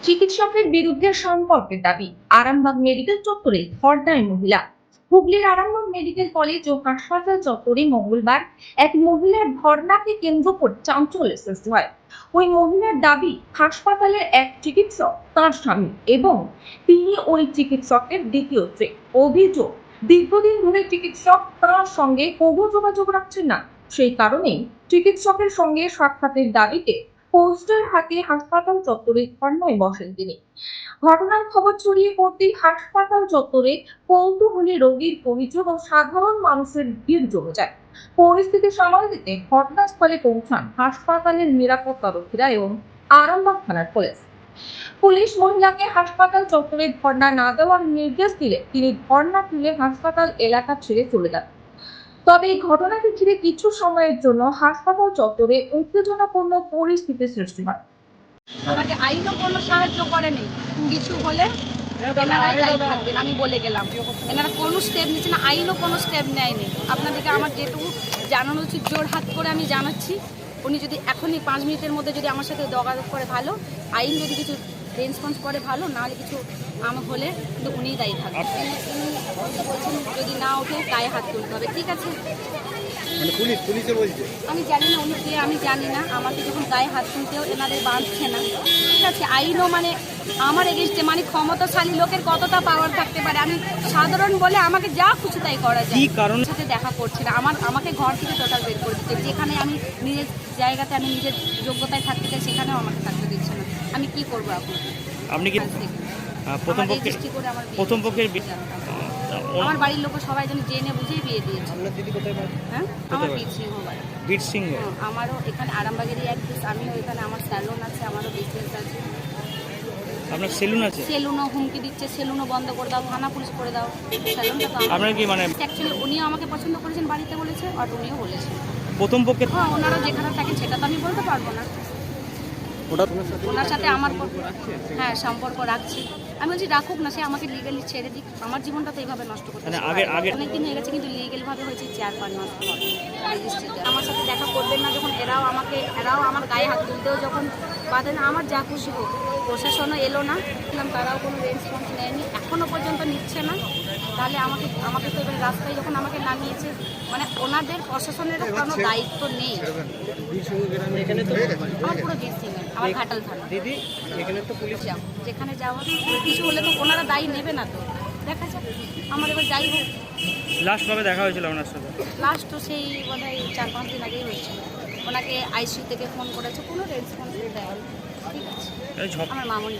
চিকিৎসকের বিরুদ্ধে সম্পর্কের দাবি। আরামবাগ মেডিকেল চত্বরে ধর্নায় মহিলা। হুগলির আরামবাগ মেডিকেল কলেজ ও হাসপাতাল চত্বরে মঙ্গলবার এক মহিলার ধর্নাকে কেন্দ্র করে চাঞ্চল্য সৃষ্টি হয়। ওই মহিলার দাবি, হাসপাতালের এক চিকিৎসক তার স্বামী এবং তিনি ওই চিকিৎসকের দ্বিতীয় স্ত্রী। অভিযোগ, দীর্ঘদিন ধরে চিকিৎসক তার সঙ্গে কোনো যোগাযোগ রাখছেন না। সেই কারণেই চিকিৎসকের সঙ্গে সাক্ষাতের দাবিতে পোস্টার হাতে হাসপাতাল চত্বরে ধর্নায় বসেন তিনি। ঘটনার খবর ছড়িয়ে পড়তেই হাসপাতাল চত্বরে কৌতূহলী রোগীর পরিচয় ও সাধারণ মানুষের ভিড় জমে যায়। পরিস্থিতি সামাল দিতে ঘটনাস্থলে পৌঁছান হাসপাতালের নিরাপত্তারক্ষীরা এবং আরামবাগ থানার পুলিশ। পুলিশ মহিলাকে হাসপাতাল চত্বরে ধর্ণা না দেওয়ার নির্দেশ দিলে তিনি ধর্ণা তুলে হাসপাতাল এলাকা ছেড়ে চলে যান। তবে এই ঘটনাকে ঘিরে কিছু সময়ের জন্য হাসপাতাল চত্বরে উত্তেজনাপূর্ণ পরিস্থিতি সৃষ্টি হয়। আমাকে আইনও কোনো সাহায্য করেনি। কিছু হলে এনারাই দায়ী থাকবেন, আমি বলে গেলাম। এনারা কোনো স্টেপ নিচ্ছে না, আইনও কোনো স্টেপ নেয়নি। আপনাদেরকে আমার যেটুকু জানানো উচিত জোর হাত করে আমি জানাচ্ছি। উনি যদি এখনই 5 মিনিটের মধ্যে যদি আমার সাথে যোগাযোগ করে ভালো, আইন যদি কিছু রেসপন্স করে ভালো, নাহলে কিছু আমার হলে কিন্তু উনিই দায়ী থাকবেন। তিনি বলছেন যদি না ওঠে গায়ে হাত তুলতে হবে। ঠিক আছে, মানে পুলিশে বলছে আমি জানি না উনি কে, আমি জানি না। আমাকে যখন গায়ে হাত তুলতেও এনাদের বাঁধছে না। ঠিক আছে, আইনও মানে আমার এগেইনস্টে, মানে ক্ষমতাশালী লোকের কতটা পাওয়ার থাকতে পারে। আমি সাধারণ বলে আমাকে যা খুশি তাই করা যায়। কি কারণ সাথে দেখা করছে না, আমাকে ঘর থেকে টোটাল বের করে দিচ্ছে। যেখানে আমি নিজের জায়গাতে আমি নিজের যোগ্যতায় থাকতে চাই সেখানেও আমাকে থাকতে দিচ্ছে না। আমি কি করবো এখন? আপনি কি প্রথম পক্ষে প্রথম পক্ষের আমার বাড়ির লোক সবাই যেন জেনে বুঝেই বিয়ে দিয়েছে। আপনার দিদি কোথায় বাড়ি? হ্যাঁ, আমার বীর সিংহ বাড়ি। বীর সিংহ। আমারও এখানে আরামবাগেরই এক পিস। আমিও এখানে, আমার স্যালুন আছে, আমারও বিজনেস আছে। আপনার সেলুন আছে? সেলুনও হুমকি দিচ্ছে, সেলুনও বন্ধ করে দাও, থানা পুলিশ করে দাও। সেলুনটা তো আপনার কি মানে অ্যাকচুয়ালি উনিও আমাকে পছন্দ করেছেন, বাড়িতে বলেছে, আর উনিও বলেছেন। প্রথম পক্ষের হ্যাঁ, ওনারা যেখানে থাকেন সেটা তো আমি বলতে পারবো না। ওনার সাথে আমার হ্যাঁ সম্পর্ক রাখছি। আমি বলছি রাখুক না, সে আমাকে লিগালি ছেড়ে দিক। আমার জীবনটা তো এইভাবে নষ্ট করতে অনেকদিন হয়ে গেছে, কিন্তু লিগেল ভাবে হয়েছে 4-5 মাস রেজিস্ট্রিতে। আমার সাথে দেখা করবেন না যখন এরাও আমার গায়ে হাত তুলতেও যখন বাধে না, আমার যা খুশি হোক। প্রশাসনও এলো না, তারাও কোনো রেসপন্স নেয়নি, এখনো পর্যন্ত নিচ্ছে না। তাহলে আমাকে তো এবার রাস্তায় যখন আমাকে নামিয়েছে, মানে ওনাদের প্রশাসনের কোনো দায়িত্ব নেই। আমার পুরো বীর সিং, আমার ঘাটাল থানা। দিদি এখানে তো পুলিশ যেখানে যাওয়া কিছু হলে তো ওনারা দায়ী নেবে না। তো দেখা যাক, আমার এবার যাই হোক। লাস্ট ভাবে দেখা হয়েছিল আপনার সাথে? লাস্ট তো সেই বোধহয় 4-5 দিন আগেই হয়েছিল। ওনাকে আইসিইউ থেকে ফোন করেছে, কোনো রেসপন্স দেয়নি। ঠিক আছে, আমার মামনি।